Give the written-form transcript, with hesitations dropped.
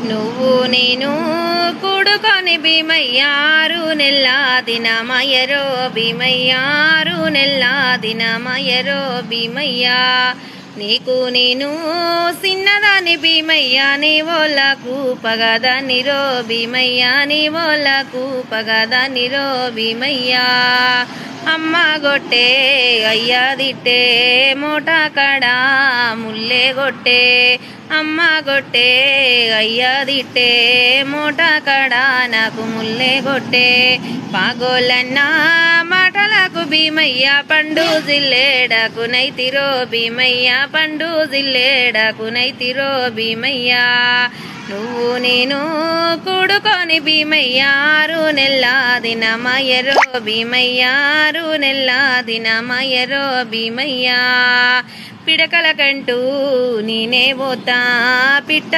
నువ్వు నేను కూడుకొని భీమయ్యారు నెల్ల దినమయ్యరో భీమయ్యారు నెల్ల దినమయ్యరో భీమయ్యా నీకు నేను సిన్నదాని భీమయ్యా నీ వోళ్ళకు పగదాని రో భీమయ్యా నీ వోళ్ళకు పగదాని రో భీమయ్యా అమ్మ గొట్టే అయ్యా దిట్టే మోటా కడా ముల్లే గొట్టే అమ్మ గొట్టే అయ్యా దిట్టే మోటా కడా నాకు ముల్లే గొట్టే పాగోలన్నా మాటలకు భీమయ్యా పండు జిల్లేడకు నైతిరో భీమయ్యా పండు జిల్లేడకు నైతిరో భీమయ్యా నువ్వు నేను కూడుకొని భీమయ్యారు నెల్ల దినమయ్యరో భీమయ్యారు నెల్ల దినమయ్యరో భీమయ్యా పిడకల కంటూ నేనే పోతా పిట్ట